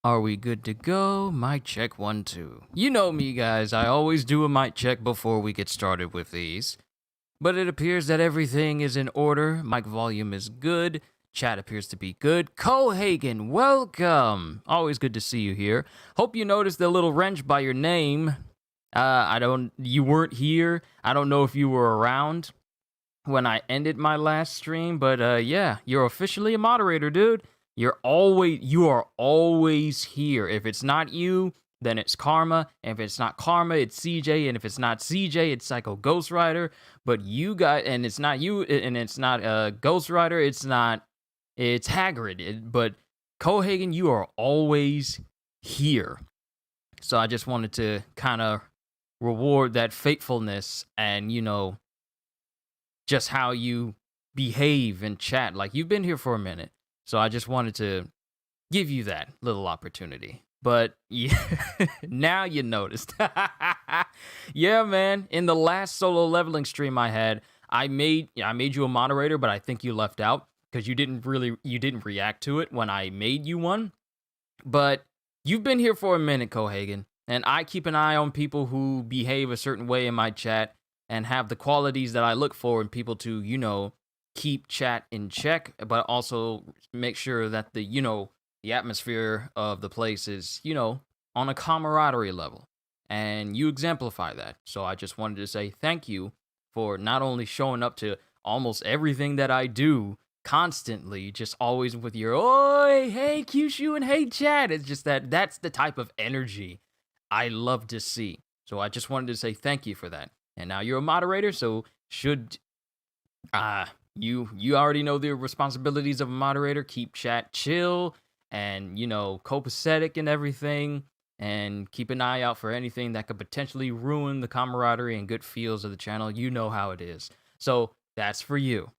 Are we good to go? Mic check 1, 2. You know me, guys. I always do a mic check before we get started with these. But it appears that everything is in order. Mic volume is good. Chat appears to be good. Cohagen, welcome. Always good to see you here. Hope you noticed the little wrench by your name. You weren't here. I don't know if you were around when I ended my last stream, but yeah, you're officially a moderator, dude. You are always here. If it's not you, then it's Karma. And if it's not Karma, it's CJ. And if it's not CJ, it's Psycho Ghost Rider. But you guys, and it's not you, and it's not Ghost Rider. It's Hagrid. But Cohagen, you are always here. So I just wanted to kind of reward that faithfulness and, just how you behave in chat. Like, you've been here for a minute. So I just wanted to give you that little opportunity. But yeah, now you noticed. Yeah, man. In the last solo leveling stream I had, I made you a moderator, but I think you left out because you didn't react to it when I made you one. But you've been here for a minute, Cohagen, and I keep an eye on people who behave a certain way in my chat and have the qualities that I look for in people to, keep chat in check, but also make sure that the atmosphere of the place is, on a camaraderie level. And you exemplify that. So I just wanted to say thank you for not only showing up to almost everything that I do constantly, just always with your, oi, hey, Kyushu, and hey, chat. It's just that's the type of energy I love to see. So I just wanted to say thank you for that. And now you're a moderator, so you already know the responsibilities of a moderator. Keep chat chill and, copacetic and everything. And keep an eye out for anything that could potentially ruin the camaraderie and good feels of the channel. You know how it is. So that's for you.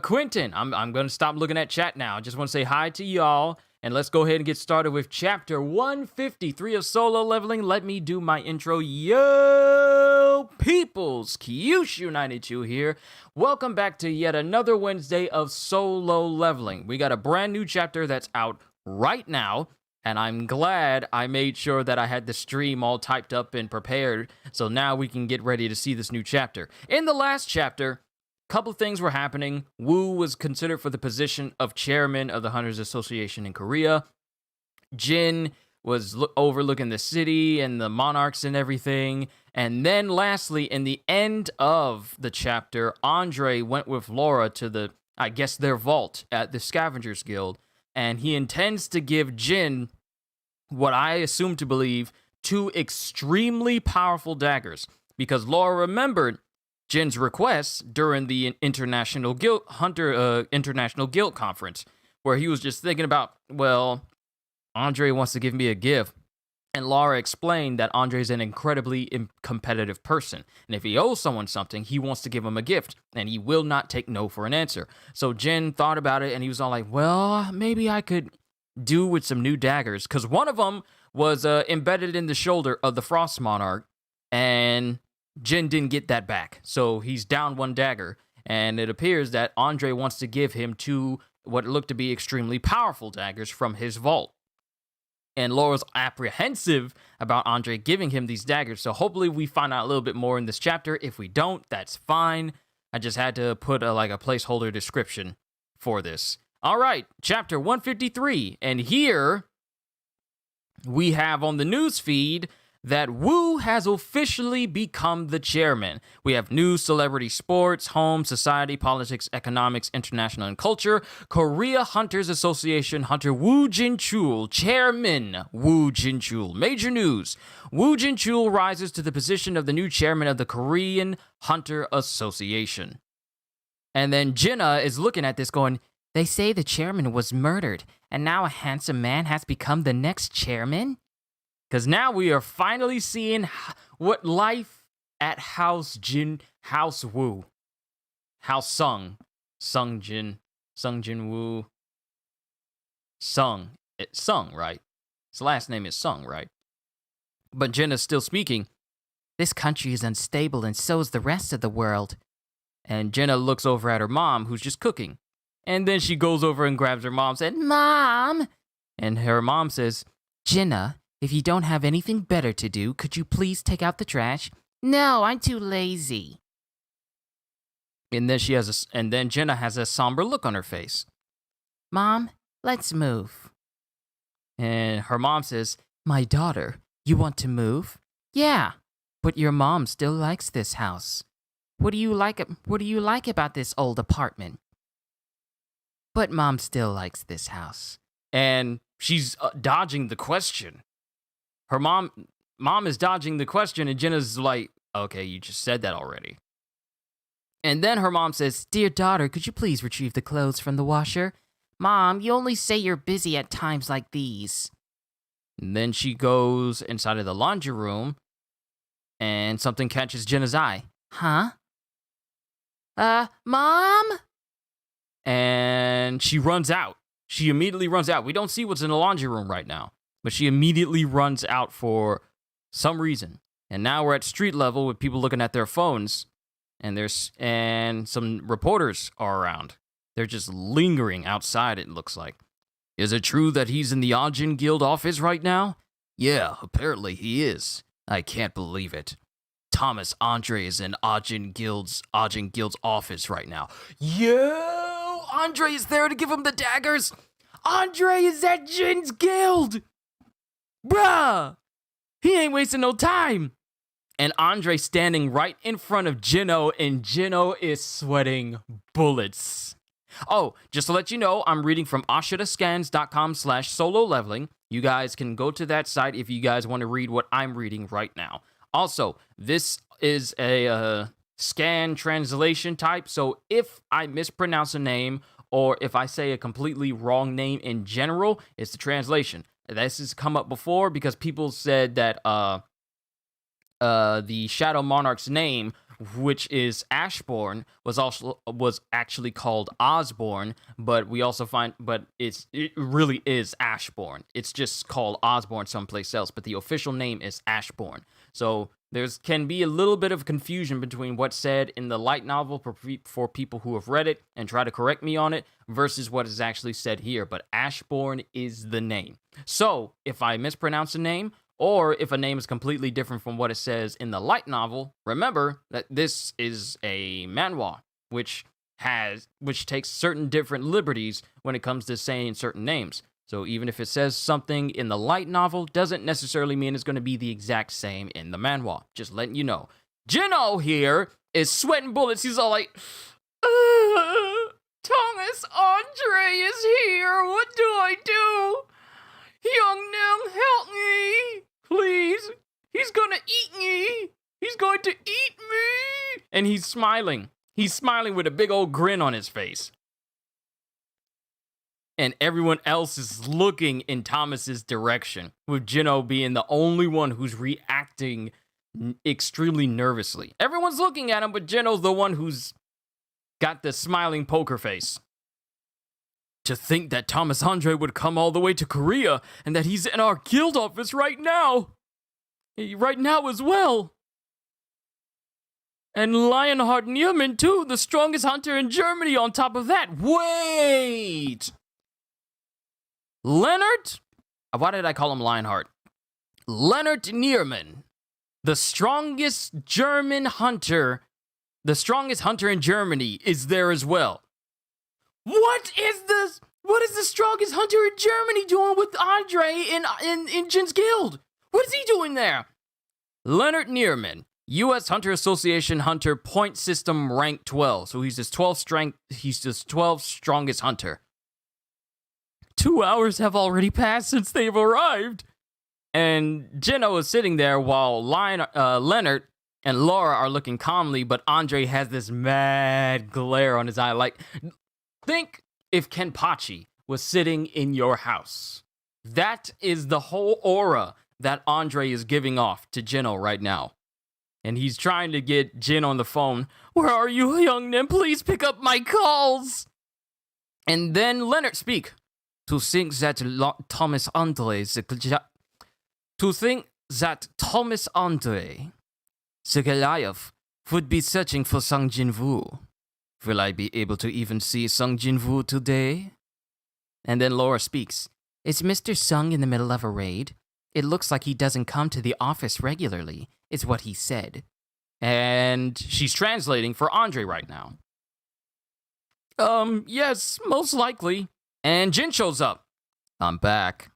Quentin, I'm going to stop looking at chat now. I just want to say hi to y'all. And let's go ahead and get started with chapter 153 of Solo Leveling. Let me do my intro. Yo, peoples, Kyushu92 here. Welcome back to yet another Wednesday of Solo Leveling. We got a brand new chapter that's out right now, and I'm glad I made sure that I had the stream all typed up and prepared, so now we can get ready to see this new chapter. In the last chapter, couple of things were happening. Wu was considered for the position of chairman of the Hunters Association in Korea. Jin was overlooking the city and the monarchs and everything. And then lastly, in the end of the chapter, Andre went with Laura to their vault at the Scavengers Guild. And he intends to give Jin what I assume to believe 2 extremely powerful daggers. Because Laura remembered Jin's requests during the International Guild Conference, where he was just thinking about, well, Andre wants to give me a gift. And Laura explained that Andre's an incredibly competitive person. And if he owes someone something, he wants to give him a gift. And he will not take no for an answer. So Jin thought about it and he was all like, well, maybe I could do with some new daggers. Because one of them was embedded in the shoulder of the Frost Monarch. And Jin didn't get that back, so he's down 1 dagger, and it appears that Andre wants to give him 2 what look to be extremely powerful daggers from his vault. And Laura's apprehensive about Andre giving him these daggers, so hopefully we find out a little bit more in this chapter. If we don't, that's fine. I just had to put a placeholder description for this. All right, chapter 153, and here we have on the news feed that Wu has officially become the chairman. We have news, celebrity, sports, home, society, politics, economics, international, and culture. Korea Hunters Association Hunter Woo Jin-chul, Chairman Woo Jin-chul. Major news. Woo Jin-chul rises to the position of the new chairman of the Korean Hunter Association. And then Jinna is looking at this going, they say the chairman was murdered, and now a handsome man has become the next chairman? Because now we are finally seeing what life at House Woo, House Sung Jin Woo, Sung, right? His last name is Sung, right? But Jin is still speaking. This country is unstable and so is the rest of the world. And Jenna looks over at her mom, who's just cooking. And then she goes over and grabs her mom and said, Mom! And her mom says, Jenna, if you don't have anything better to do, could you please take out the trash? No, I'm too lazy. And then Jenna has a somber look on her face. Mom, let's move. And her mom says, my daughter, you want to move? Yeah, but your mom still likes this house. What do you like about this old apartment? But mom still likes this house. And she's dodging the question. Her mom is dodging the question, and Jenna's like, okay, you just said that already. And then her mom says, dear daughter, could you please retrieve the clothes from the washer? Mom, you only say you're busy at times like these. And then she goes inside of the laundry room, and something catches Jenna's eye. Huh? Mom? And she runs out. She immediately runs out. We don't see what's in the laundry room right now, but she immediately runs out for some reason. And now we're at street level with people looking at their phones, and some reporters are around. They're just lingering outside, it looks like. Is it true that he's in the Ajin Guild office right now? Yeah, apparently he is. I can't believe it. Thomas Andre is in Ajin Guild's office right now. Yo! Andre is there to give him the daggers! Andre is at Jin's Guild! Bruh! He ain't wasting no time! And Andre standing right in front of Jinno, and Jinno is sweating bullets. Oh, just to let you know, I'm reading from ashurascans.com/solo leveling. You guys can go to that site if you guys want to read what I'm reading right now. Also, this is a scan translation type, so if I mispronounce a name or if I say a completely wrong name in general, it's the translation. This has come up before because people said that the Shadow Monarch's name, which is Ashbourne, was actually called Osborne, but it really is Ashbourne. It's just called Osborne someplace else, but the official name is Ashbourne. So can be a little bit of confusion between what's said in the light novel for people who have read it and try to correct me on it versus what is actually said here, but Ashbourne is the name. So if I mispronounce a name, or if a name is completely different from what it says in the light novel, remember that this is a manhwa, which takes certain different liberties when it comes to saying certain names. So even if it says something in the light novel, doesn't necessarily mean it's going to be the exact same in the manhwa. Just letting you know. Jinno here is sweating bullets. He's all like, Thomas Andre is here. What do I do? Young Nim, help me. Please. He's gonna eat me. He's going to eat me. And he's smiling. He's smiling with a big old grin on his face. And everyone else is looking in Thomas's direction, with Jinno being the only one who's reacting extremely nervously. Everyone's looking at him, but Jinno's the one who's got the smiling poker face. To think that Thomas Andre would come all the way to Korea and that he's in our guild office right now. Right now as well. And Lionheart Nierman too, the strongest hunter in Germany on top of that. Wait! Leonard? Why did I call him Lionheart? Leonard Nierman, the strongest German hunter, the strongest hunter in Germany, is there as well. What is the strongest hunter in Germany doing with Andre in Jin's Guild? What is he doing there? Leonard Nierman, U.S. Hunter Association Hunter Point System Rank 12. So he's his 12th strongest hunter. 2 hours have already passed since they've arrived. And Jinno is sitting there while Leonard and Laura are looking calmly, but Andre has this mad glare on his eye. Like, think if Kenpachi was sitting in your house. That is the whole aura that Andre is giving off to Jinno right now. And he's trying to get Jin on the phone. Where are you, young Nim? Please pick up my calls. And then Leonard speak. To think that Thomas Andre, the Goliath, would be searching for Sung Jinwoo. Will I be able to even see Sung Jinwoo today? And then Laura speaks. Is Mr. Sung in the middle of a raid? It looks like he doesn't come to the office regularly, is what he said. And she's translating for Andre right now. Yes, most likely. And Jin shows up. I'm back.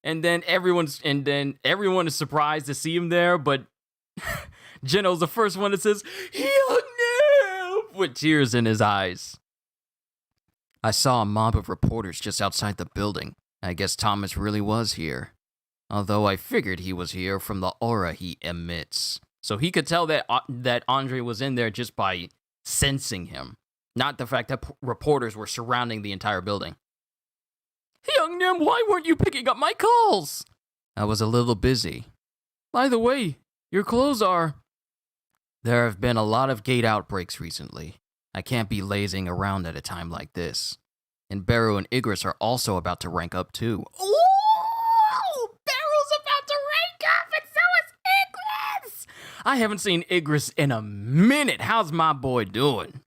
And then everyone is surprised to see him there, but Jino's the first one that says, Hyungnam! With tears in his eyes. I saw a mob of reporters just outside the building. I guess Thomas really was here. Although I figured he was here from the aura he emits. So he could tell that Andre was in there just by sensing him. Not the fact that reporters were surrounding the entire building. Hyungnam, why weren't you picking up my calls? I was a little busy. By the way, your clothes are... There have been a lot of gate outbreaks recently. I can't be lazing around at a time like this. And Beru and Igris are also about to rank up too. Ooh! Beru's about to rank up and so is Igris! I haven't seen Igris in a minute. How's my boy doing?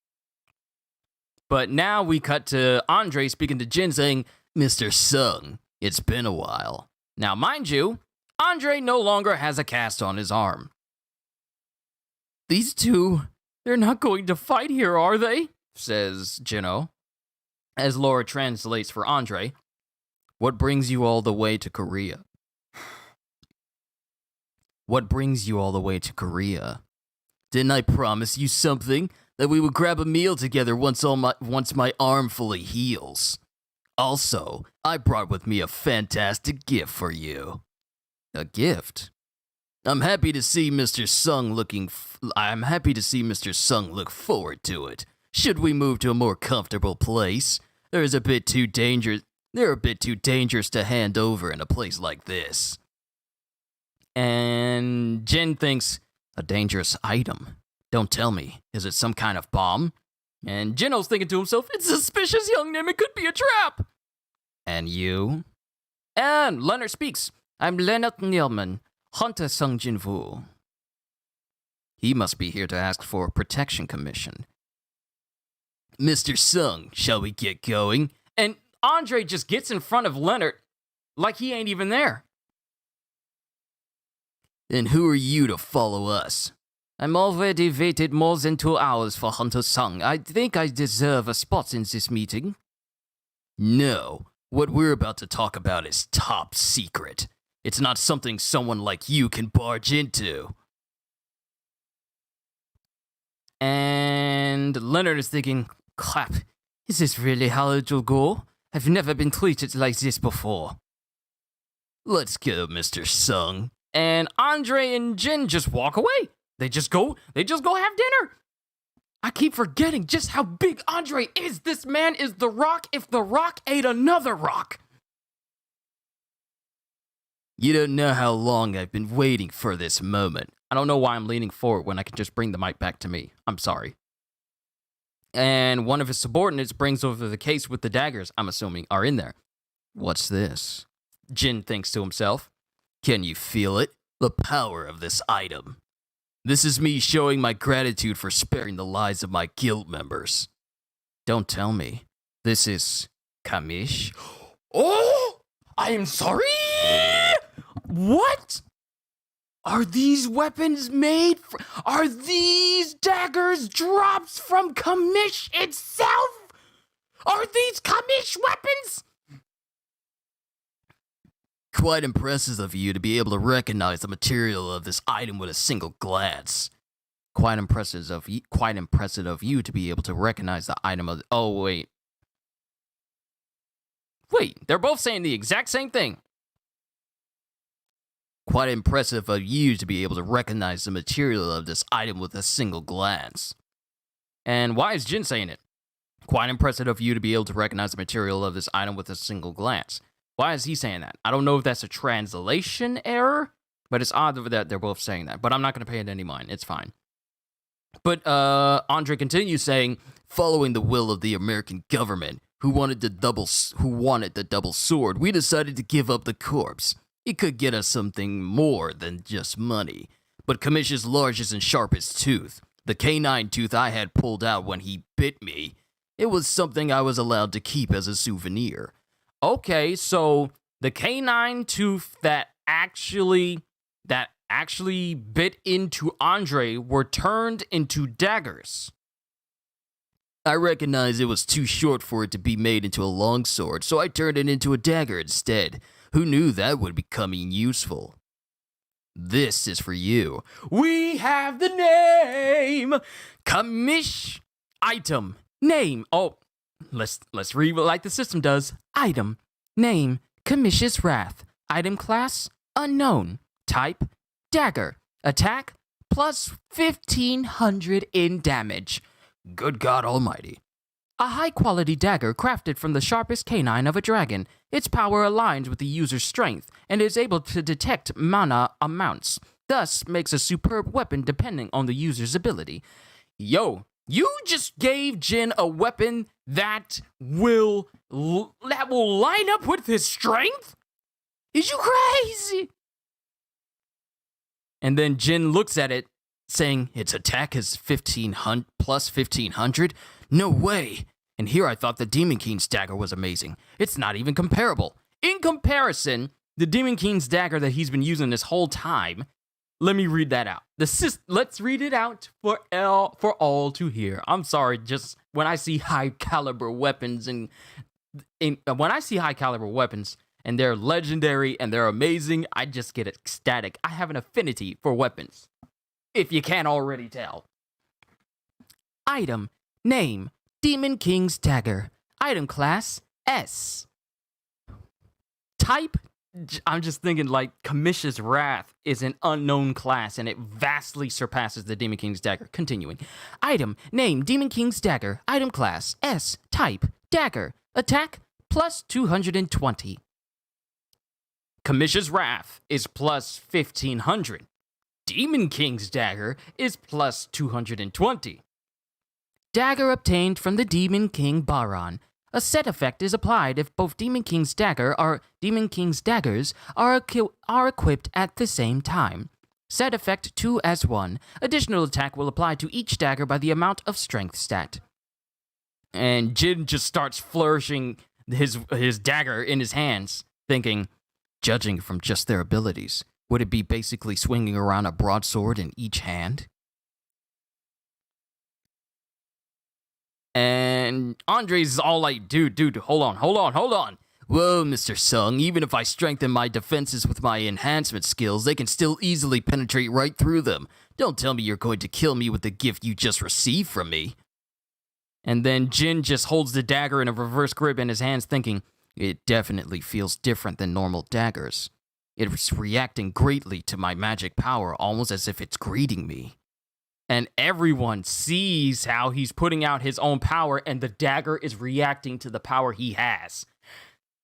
But now we cut to Andre speaking to Jin saying, Mr. Sung, it's been a while. Now, mind you, Andre no longer has a cast on his arm. These two, they're not going to fight here, are they? Says Jino. As Laura translates for Andre, what brings you all the way to Korea? What brings you all the way to Korea? Didn't I promise you something? That we would grab a meal together once my arm fully heals. Also, I brought with me a fantastic gift for you. A gift? I'm happy to see Mr. Sung look forward to it. Should we move to a more comfortable place? They're a bit too dangerous to hand over in a place like this. And Jin thinks, a dangerous item. Don't tell me, is it some kind of bomb? And Jino's thinking to himself, it's suspicious, Hyungnam, it could be a trap. And you? And Leonard speaks. I'm Leonard Neilman, Hunter Sung Jinwoo. He must be here to ask for a protection commission. Mr. Sung, shall we get going? And Andre just gets in front of Leonard like he ain't even there. And who are you to follow us? I'm already waited more than 2 hours for Hunter Sung. I think I deserve a spot in this meeting. No, what we're about to talk about is top secret. It's not something someone like you can barge into. And Leonard is thinking, crap, is this really how it'll go? I've never been treated like this before. Let's go, Mr. Sung. And Andre and Jin just walk away. They just go have dinner. I keep forgetting just how big Andre is. This man is The Rock if The Rock ate another rock. You don't know how long I've been waiting for this moment. I don't know why I'm leaning forward when I can just bring the mic back to me. I'm sorry. And one of his subordinates brings over the case with the daggers, I'm assuming, are in there. What's this? Jin thinks to himself. Can you feel it? The power of this item. This is me showing my gratitude for sparing the lives of my guild members. Don't tell me. This is Kamish? Oh! I am sorry! What? Are these weapons made are these daggers drops from Kamish itself? Are these Kamish weapons? Quite impressive of you to be able to recognize the material of this item with a single glance. Quite impressive of you to be able to recognize the item of... Oh, wait. Wait, they're both saying the exact same thing. Quite impressive of you to be able to recognize the material of this item with a single glance. And why is Jin saying it? Quite impressive of you to be able to recognize the material of this item with a single glance. Why is he saying that? I don't know if that's a translation error, but it's odd that they're both saying that. But I'm not going to pay it any mind. It's fine. But Andre continues saying, following the will of the American government, who wanted the double sword, we decided to give up the corpse. It could get us something more than just money. But Kamish's largest and sharpest tooth, the canine tooth I had pulled out when he bit me, it was something I was allowed to keep as a souvenir. Okay, so the canine tooth that actually bit into Andre were turned into daggers. I recognized it was too short for it to be made into a longsword, so I turned it into a dagger instead. Who knew that would become useful? This is for you. We have the name. Commish. Item. Name. Oh, let's read like the system does. Item. Name. Commish's Wrath. Item class. Unknown. Type. Dagger. Attack. Plus 1500 in damage. Good God Almighty. A high-quality dagger crafted from the sharpest canine of a dragon. Its power aligns with the user's strength and is able to detect mana amounts, thus makes a superb weapon depending on the user's ability. Yo, you just gave Jin a weapon that will line up with his strength? Is you crazy? And then Jin looks at it, saying its attack is 1500 plus 1500? No way! And here I thought the Demon King's dagger was amazing. It's not even comparable. In comparison, the Demon King's dagger that he's been using this whole time, let me read that out. Let's read it out for all to hear. I'm sorry, just when I see high caliber weapons and they're legendary and they're amazing, I just get ecstatic. I have an affinity for weapons, if you can't already tell. Item. Name. Demon King's Dagger. Item class. S. Type. I'm just thinking like Commish's Wrath is an unknown class and it vastly surpasses the Demon King's Dagger. Continuing. Item. Name. Demon King's Dagger. Item class. S. Type. Dagger. Attack. Plus 220. Commish's Wrath is plus 1500. Demon King's Dagger is plus 220. Dagger obtained from the Demon King Baron. A set effect is applied if both Demon King's Dagger or Demon King's Daggers are equipped at the same time. Set effect 2 as 1. Additional attack will apply to each dagger by the amount of strength stat. And Jin just starts flourishing his dagger in his hands, thinking, judging from just their abilities, would it be basically swinging around a broadsword in each hand? And Andre's all like, dude, hold on. Whoa, Mr. Sung, even if I strengthen my defenses with my enhancement skills, they can still easily penetrate right through them. Don't tell me you're going to kill me with the gift you just received from me. And then Jin just holds the dagger in a reverse grip in his hands, thinking, it definitely feels different than normal daggers. It's reacting greatly to my magic power, almost as if it's greeting me. And everyone sees how he's putting out his own power, and the dagger is reacting to the power he has.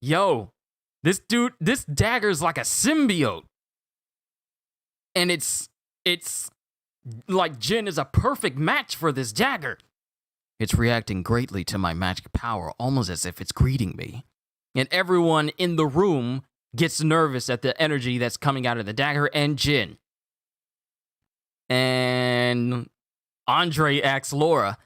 Yo, this dagger is like a symbiote. And it's like Jin is a perfect match for this dagger. It's reacting greatly to my magic power, almost as if it's greeting me. And everyone in the room gets nervous at the energy that's coming out of the dagger and Jin. And Andre asks Laura,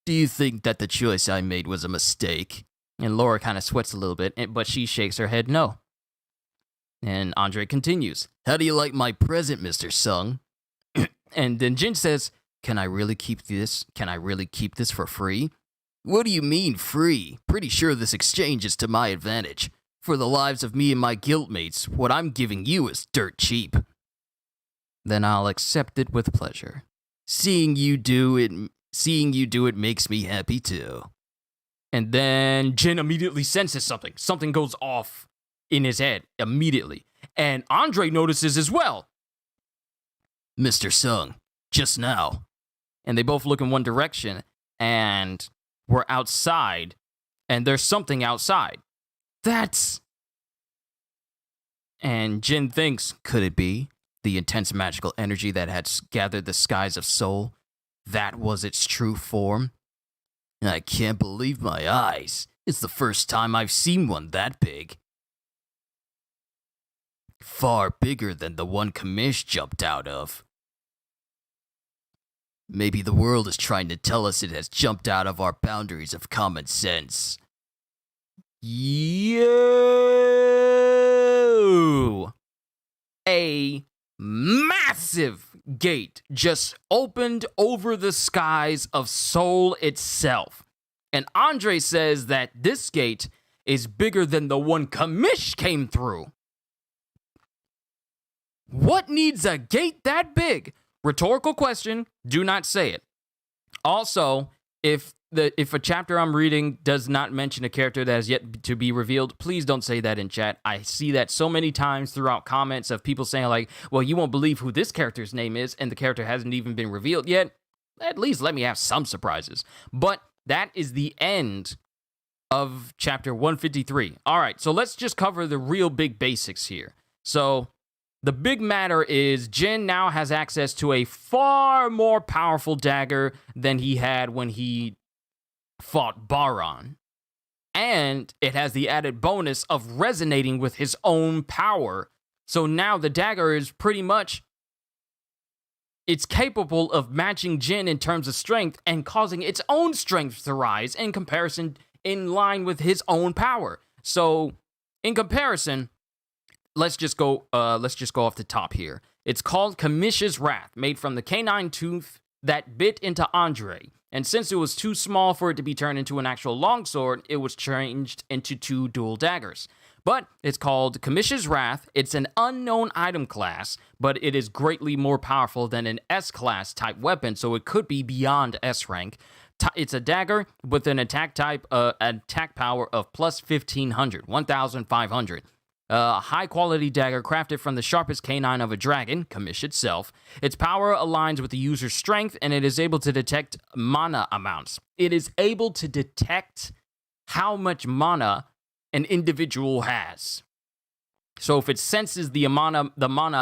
do you think that the choice I made was a mistake? And Laura kind of sweats a little bit, but she shakes her head no. And Andre continues, how do you like my present, Mr. Sung? And then Jin says, can I really keep this? Can I really keep this for free? What do you mean free? Pretty sure this exchange is to my advantage. For the lives of me and my guildmates, what I'm giving you is dirt cheap. Then I'll accept it with pleasure. Seeing you do it makes me happy too. And then Jin immediately senses something. Something goes off in his head immediately. And Andre notices as well. Mr. Sung, just now. And they both look in one direction, and we're outside, and there's something outside. And Jin thinks, could it be the intense magical energy that had gathered the skies of Seoul? That was its true form? I can't believe my eyes. It's the first time I've seen one that big. Far bigger than the one Kamish jumped out of. Maybe the world is trying to tell us it has jumped out of our boundaries of common sense. Yo! A massive gate just opened over the skies of Seoul itself. And Andre says that this gate is bigger than the one Kamish came through. What needs a gate that big? Rhetorical question. Do not say it. Also, if a chapter I'm reading does not mention a character that has yet to be revealed, please don't say that in chat. I see that so many times throughout comments of people saying like, well, you won't believe who this character's name is, and the character hasn't even been revealed yet. At least let me have some surprises. But that is the end of chapter 153. All right, so let's just cover the real big basics here. So the big matter is Jin now has access to a far more powerful dagger than he had when he fought Baron. And it has the added bonus of resonating with his own power. So now the dagger is pretty much, it's capable of matching Jin in terms of strength and causing its own strength to rise in comparison, in line with his own power. So in comparison, let's just go off the top here. It's called Kamish's Wrath, made from the canine tooth that bit into Andre. And since it was too small for it to be turned into an actual longsword, it was changed into 2 dual daggers. But it's called Kamish's Wrath. It's an unknown item class, but it is greatly more powerful than an S-class type weapon, so it could be beyond S rank. It's a dagger with an attack power of plus 1,500, 1,500. A high-quality dagger crafted from the sharpest canine of a dragon, Kamish itself. Its power aligns with the user's strength, and it is able to detect mana amounts. It is able to detect how much mana an individual has. So if it senses the mana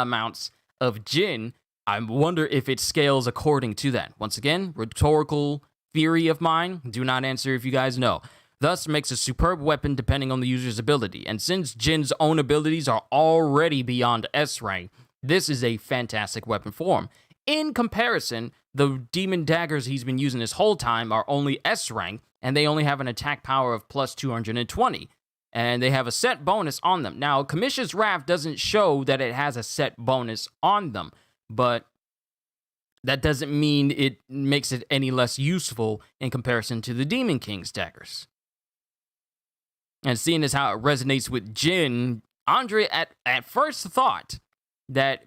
amounts of Jin, I wonder if it scales according to that. Once again, rhetorical theory of mine. Do not answer if you guys know. Thus makes a superb weapon depending on the user's ability. And since Jin's own abilities are already beyond S rank, this is a fantastic weapon for him. In comparison, the demon daggers he's been using this whole time are only S rank, and they only have an attack power of plus 220. And they have a set bonus on them. Now, Kamish's Wrath doesn't show that it has a set bonus on them, but that doesn't mean it makes it any less useful in comparison to the Demon King's daggers. And seeing as how it resonates with Jin, Andre at first thought that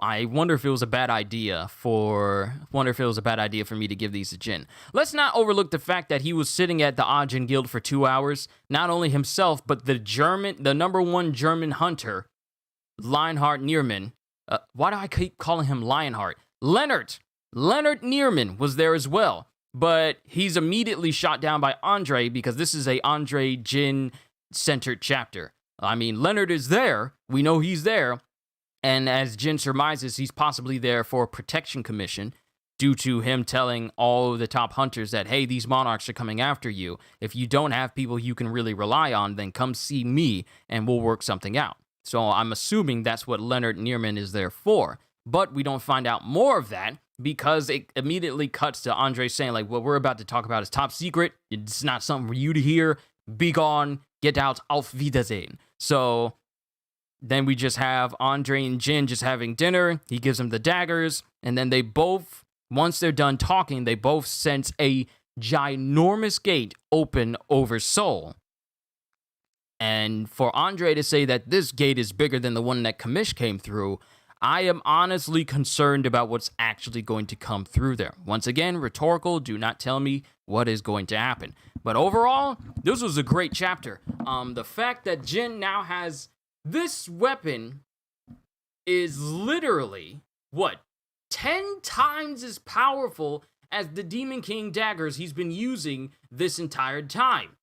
I wonder if it was a bad idea for me to give these to Jin. Let's not overlook the fact that he was sitting at the Ajin Guild for 2 hours. Not only himself, but the number 1 German hunter, Lionheart Neerman. Why do I keep calling him Lionheart? Leonard Neerman was there as well. But he's immediately shot down by Andre because this is a Andre Jin-centered chapter. I mean, Leonard is there. We know he's there. And as Jin surmises, he's possibly there for a protection commission due to him telling all of the top hunters that, hey, these monarchs are coming after you. If you don't have people you can really rely on, then come see me and we'll work something out. So I'm assuming that's what Leonard Neerman is there for. But we don't find out more of that, because it immediately cuts to Andre saying, like, what we're about to talk about is top secret. It's not something for you to hear. Be gone. Get out. Auf Wiedersehen. So then we just have Andre and Jin just having dinner. He gives them the daggers. And then they both, once they're done talking, they both sense a ginormous gate open over Seoul. And for Andre to say that this gate is bigger than the one that Kamish came through, I am honestly concerned about what's actually going to come through there. Once again, rhetorical, do not tell me what is going to happen. But overall, this was a great chapter. The fact that Jin now has this weapon is literally, 10 times as powerful as the Demon King daggers he's been using this entire time.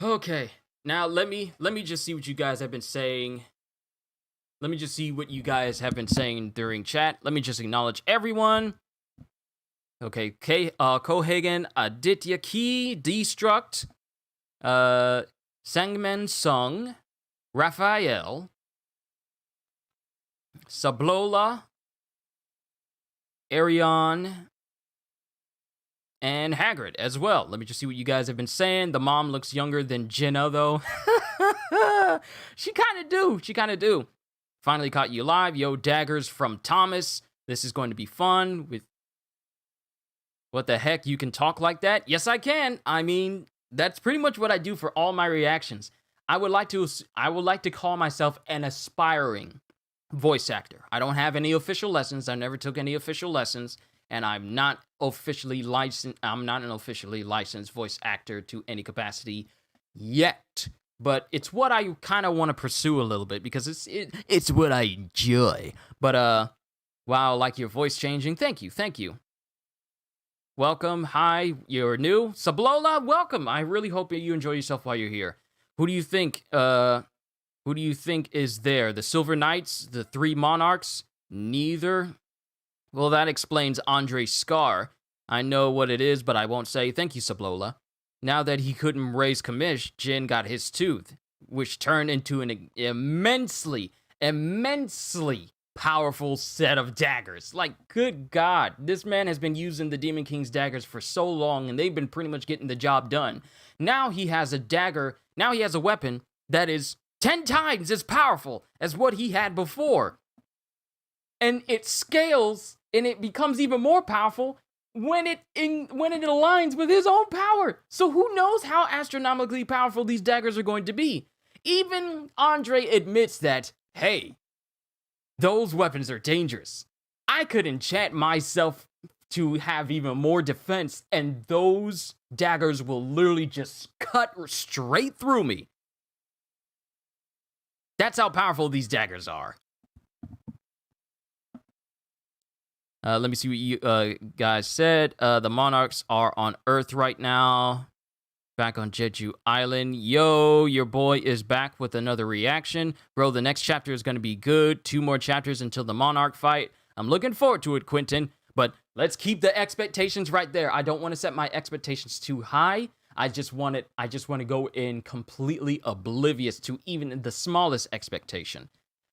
Okay, now let me just see what you guys have been saying. Let me just see what you guys have been saying during chat. Let me just acknowledge everyone. Okay, Kohagen, Aditya Key, Destruct, Sangman Sung, Raphael, Sablola, Arion, and Hagrid as well. Let me just see what you guys have been saying. The mom looks younger than Jenna, though. She kind of do. She kind of do. Finally caught you live. Yo, daggers from Thomas. This is going to be fun. With what the heck? You can talk like that? Yes, I can. I mean, that's pretty much what I do for all my reactions. I would like to call myself an aspiring voice actor. I don't have any official lessons. I never took any official lessons, and I'm not officially licensed. I'm not an officially licensed voice actor to any capacity yet. But it's what I kind of want to pursue a little bit because it's what I enjoy. But wow, like your voice changing. Thank you. Welcome. Hi, you're new. Sablola, welcome. I really hope you enjoy yourself while you're here. Who do you think? Who do you think is there? The Silver Knights, the Three Monarchs? Neither. Well, that explains Andre's scar. I know what it is, but I won't say. Thank you, Sablola. Now that he couldn't raise Kamish, Jin got his tooth, which turned into an immensely powerful set of daggers. Like, good God, this man has been using the Demon King's daggers for so long, and they've been pretty much getting the job done. Now he has a dagger, now he has a weapon that is 10 times as powerful as what he had before. And it scales, and it becomes even more powerful when it aligns with his own power. So who knows how astronomically powerful these daggers are going to be. Even Andre admits that, hey, those weapons are dangerous. I could enchant myself to have even more defense, and those daggers will literally just cut straight through me. That's how powerful these daggers are. Let me see what you guys said. The Monarchs are on Earth right now. Back on Jeju Island. Yo, your boy is back with another reaction. Bro, the next chapter is going to be good. 2 more chapters until the Monarch fight. I'm looking forward to it, Quentin. But let's keep the expectations right there. I don't want to set my expectations too high. I just want to go in completely oblivious to even the smallest expectation.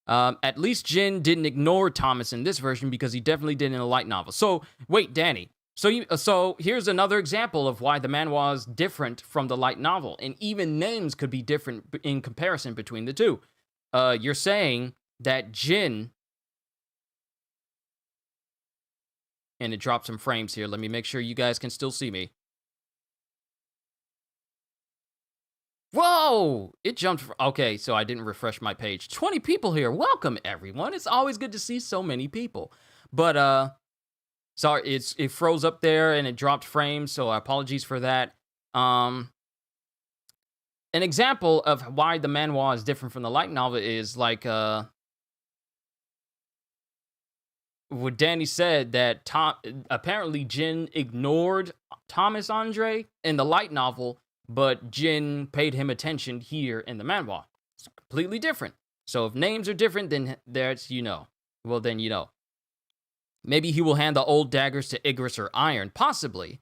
At least Jin didn't ignore Thomas in this version because he definitely did in the light novel. So, wait, Danny. So here's another example of why the manhwa is different from the light novel. And even names could be different in comparison between the two. You're saying that Jin... And it dropped some frames here. Let me make sure you guys can still see me. Whoa! It jumped. Okay, so I didn't refresh my page. 20 people here. Welcome, everyone. It's always good to see so many people. But, sorry, it froze up there and it dropped frames, so apologies for that. An example of why the manhwa is different from the light novel is like, what Danny said, that apparently Jin ignored Thomas Andre in the light novel, but Jin paid him attention here in the manhwa. It's completely different. So if names are different, then that's, well, then Maybe he will hand the old daggers to Igris or Iron, possibly.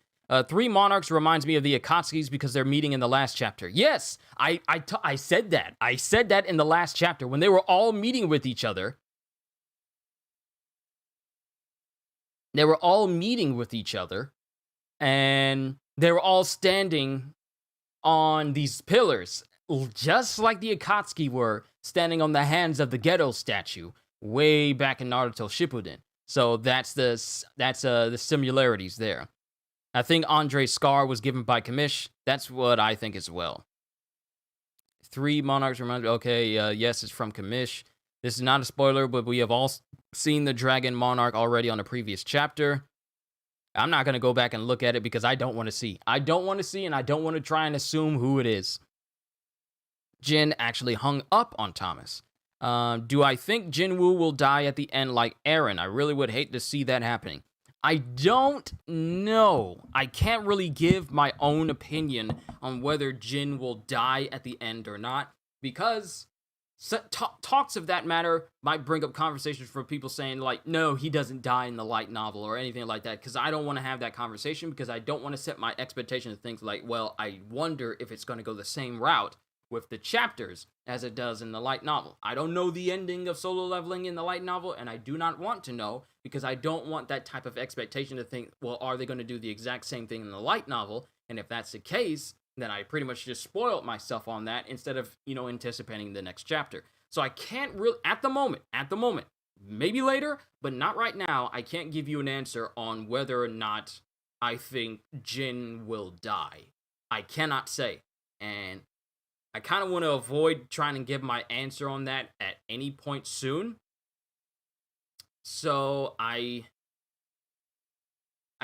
Three Monarchs reminds me of the Akatsuki's because they're meeting in the last chapter. Yes, I said that. I said that in the last chapter when they were all meeting with each other. They were all meeting with each other, and they were all standing on these pillars, just like the Akatsuki were standing on the hands of the Ghetto statue way back in Naruto Shippuden. So that's the similarities there. I think Andre's scar was given by Kamish. That's what I think as well. Three Monarchs remind me. Okay, yes, it's from Kamish. This is not a spoiler, but we have all seen the Dragon Monarch already on a previous chapter. I'm not going to go back and look at it because I don't want to see. I don't want to see, and I don't want to try and assume who it is. Jin actually hung up on Thomas. Do I think Jinwoo will die at the end like Eren? I really would hate to see that happening. I don't know. I can't really give my own opinion on whether Jin will die at the end or not, because talks of that matter might bring up conversations for people saying, like, no, he doesn't die in the light novel or anything like that, because I don't want to have that conversation, because I don't want to set my expectation of things like, well, I wonder if it's going to go the same route with the chapters as it does in the light novel. I don't know the ending of Solo Leveling in the light novel, and I do not want to know because I don't want that type of expectation to think, well, are they going to do the exact same thing in the light novel? And if that's the case, then I pretty much just spoiled myself on that instead of, anticipating the next chapter. So I can't really, at the moment, maybe later, but not right now, I can't give you an answer on whether or not I think Jin will die. I cannot say. And I kind of want to avoid trying to give my answer on that at any point soon. So I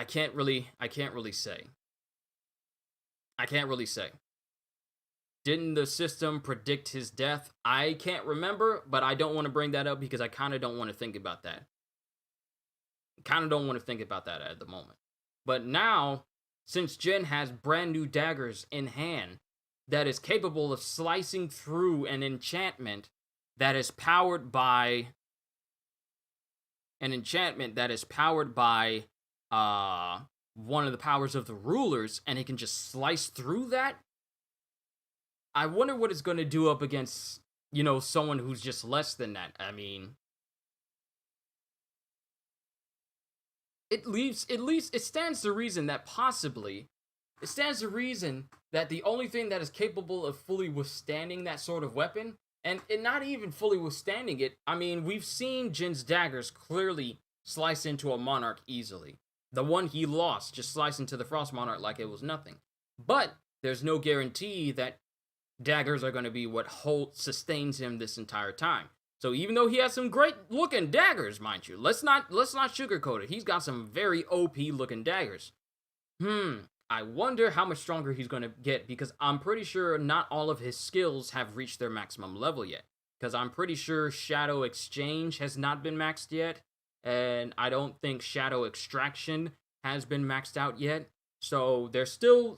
can't really say. I can't really say. Didn't the system predict his death? I can't remember, but I don't want to bring that up because I kind of don't want to think about that. At the moment. But now, since Jin has brand new daggers in hand that is capable of slicing through an enchantment that is powered by one of the powers of the rulers, and he can just slice through that. I wonder what it's going to do up against, someone who's just less than that. I mean, it stands to reason that the only thing that is capable of fully withstanding that sort of weapon, and not even fully withstanding it, I mean, we've seen Jin's daggers clearly slice into a monarch easily. The one he lost just sliced into the Frost Monarch like it was nothing. But there's no guarantee that daggers are going to be what sustains him this entire time. So even though he has some great looking daggers, mind you, let's not sugarcoat it. He's got some very OP looking daggers. I wonder how much stronger he's going to get, because I'm pretty sure not all of his skills have reached their maximum level yet. Because I'm pretty sure Shadow Exchange has not been maxed yet, and I don't think Shadow Extraction has been maxed out yet. So there's still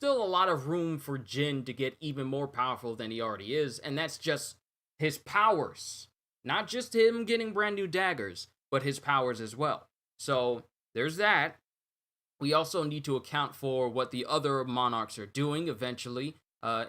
a lot of room for Jin to get even more powerful than he already is, and that's just his powers. Not just him getting brand new daggers, but his powers as well. So there's that. We also need to account for what the other monarchs are doing eventually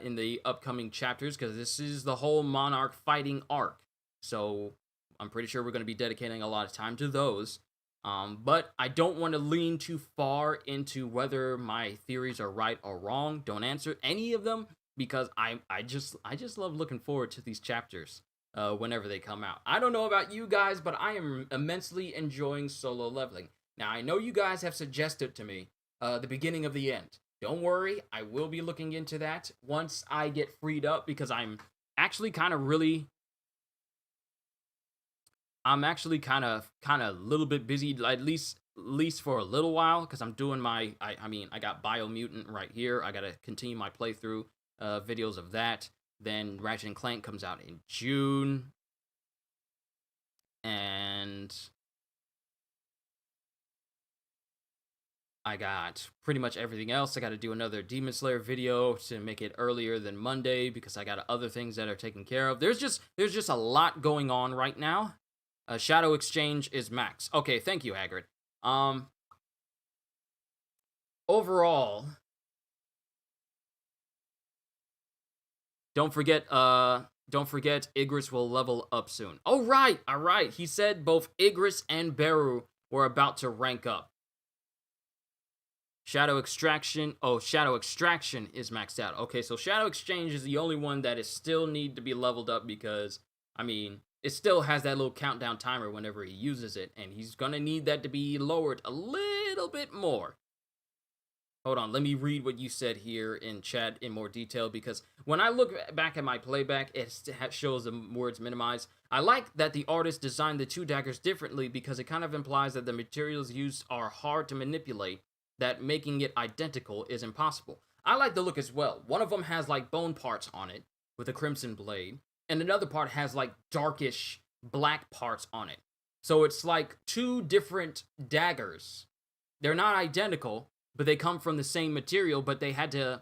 in the upcoming chapters, because this is the whole monarch fighting arc. So I'm pretty sure we're going to be dedicating a lot of time to those. But I don't want to lean too far into whether my theories are right or wrong. Don't answer any of them, because I just love looking forward to these chapters whenever they come out. I don't know about you guys, but I am immensely enjoying Solo Leveling. Now, I know you guys have suggested to me the beginning of the end. Don't worry, I will be looking into that once I get freed up, because I'm actually kind of a little bit busy, at least for a little while, because I'm doing I got Biomutant right here. I got to continue my playthrough videos of that. Then Ratchet and Clank comes out in June. And I got pretty much everything else. I got to do another Demon Slayer video to make it earlier than Monday, because I got other things that are taken care of. There's just a lot going on right now. Shadow Exchange is max. Okay, thank you, Hagrid. Overall, don't forget Igris will level up soon. Oh, right, all right. He said both Igris and Beru were about to rank up. Shadow Extraction is maxed out. Okay, so Shadow Exchange is the only one that is still need to be leveled up, because, I mean, it still has that little countdown timer whenever he uses it, and he's gonna need that to be lowered a little bit more. Hold on, let me read what you said here in chat in more detail, because when I look back at my playback, it shows the words minimized. I like that the artist designed the two daggers differently, because it kind of implies that the materials used are hard to manipulate, that making it identical is impossible. I like the look as well. One of them has like bone parts on it with a crimson blade, and another part has like darkish black parts on it. So it's like two different daggers. They're not identical, but they come from the same material, but they had to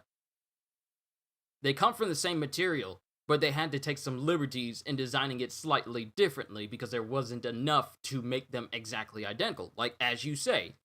take some liberties in designing it slightly differently, because there wasn't enough to make them exactly identical, like as you say.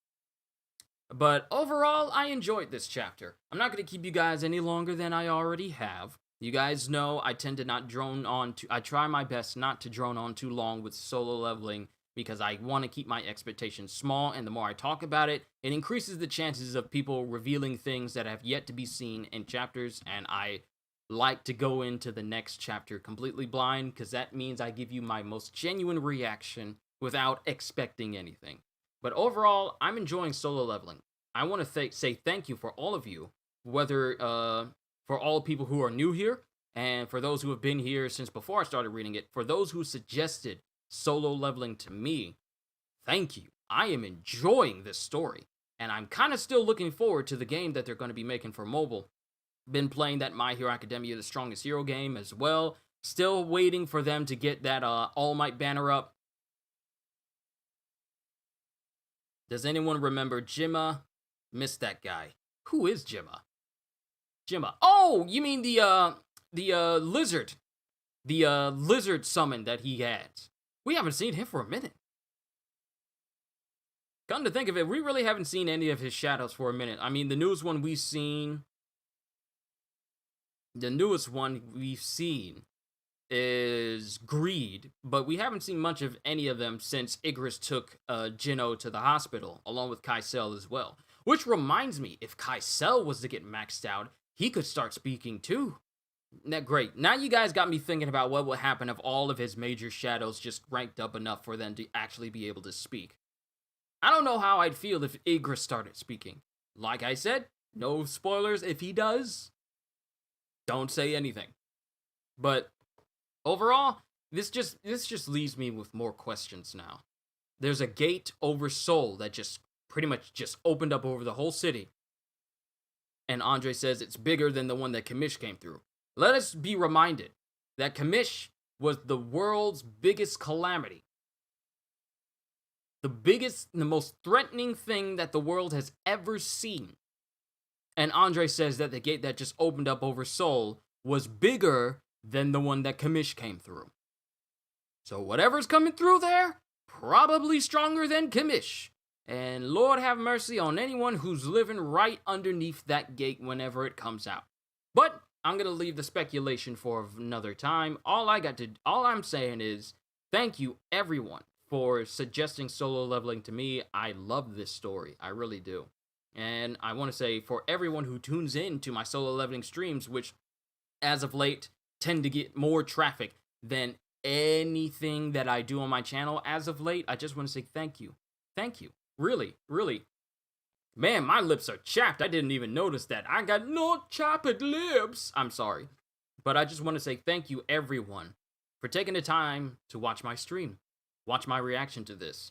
But overall, I enjoyed this chapter. I'm not going to keep you guys any longer than I already have. You guys know I tend to not drone on I try my best not to drone on too long with solo leveling because I want to keep my expectations small, and the more I talk about it, it increases the chances of people revealing things that have yet to be seen in chapters, and I like to go into the next chapter completely blind because that means I give you my most genuine reaction without expecting anything. But overall, I'm enjoying solo leveling. I want to say thank you for all of you, whether for all people who are new here, and for those who have been here since before I started reading it, for those who suggested solo leveling to me, thank you. I am enjoying this story, and I'm kind of still looking forward to the game that they're going to be making for mobile. Been playing that My Hero Academia The Strongest Hero game as well. Still waiting for them to get that All Might banner up. Does anyone remember Jimma? Missed that guy. Who is Jimma? Jimma. Oh, you mean the lizard. The lizard summon that he had. We haven't seen him for a minute. Come to think of it, we really haven't seen any of his shadows for a minute. I mean, the newest one we've seen is Greed, but we haven't seen much of any of them since Igris took Jinno to the hospital, along with Kaisel as well. Which reminds me, if Kaisel was to get maxed out, he could start speaking too. Great. Now you guys got me thinking about what would happen if all of his major shadows just ranked up enough for them to actually be able to speak. I don't know how I'd feel if Igris started speaking. Like I said, no spoilers if he does. Don't say anything. But overall, this just leaves me with more questions now. There's a gate over Seoul that just pretty much just opened up over the whole city. And Andre says it's bigger than the one that Kamish came through. Let us be reminded that Kamish was the world's biggest calamity. The most threatening thing that the world has ever seen. And Andre says that the gate that just opened up over Seoul was bigger than the one that Kamish came through. So whatever's coming through there, probably stronger than Kamish. And Lord have mercy on anyone who's living right underneath that gate whenever it comes out. But I'm going to leave the speculation for another time. All I'm saying is thank you everyone for suggesting solo leveling to me. I love this story. I really do. And I want to say for everyone who tunes in to my solo leveling streams, which as of late tend to get more traffic than anything that I do on my channel as of late, I just want to say thank you. Thank you. Really, really. Man, my lips are chapped. I didn't even notice that. I got no chapped lips. I'm sorry. But I just want to say thank you, everyone, for taking the time to watch my stream. Watch my reaction to this.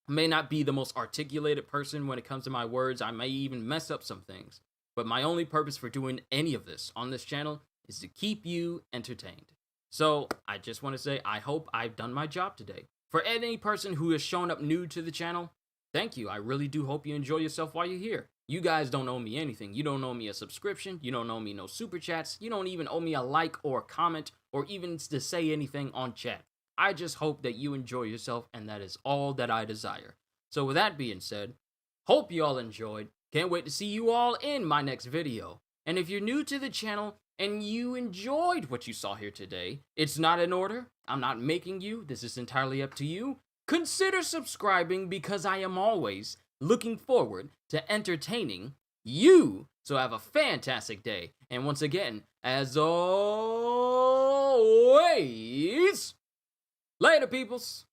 I may not be the most articulated person when it comes to my words. I may even mess up some things. But my only purpose for doing any of this on this channel is to keep you entertained. So I just want to say I hope I've done my job today. For any person who has shown up new to the channel, thank you. I really do hope you enjoy yourself while you're here. You guys don't owe me anything. You don't owe me a subscription. You don't owe me no super chats. You don't even owe me a like or a comment or even to say anything on chat. I just hope that you enjoy yourself, and that is all that I desire. So with that being said, hope you all enjoyed. Can't wait to see you all in my next video. And if you're new to the channel and you enjoyed what you saw here today, it's not in order. I'm not making you. This is entirely up to you. Consider subscribing because I am always looking forward to entertaining you. So have a fantastic day. And once again, as always, later, peoples.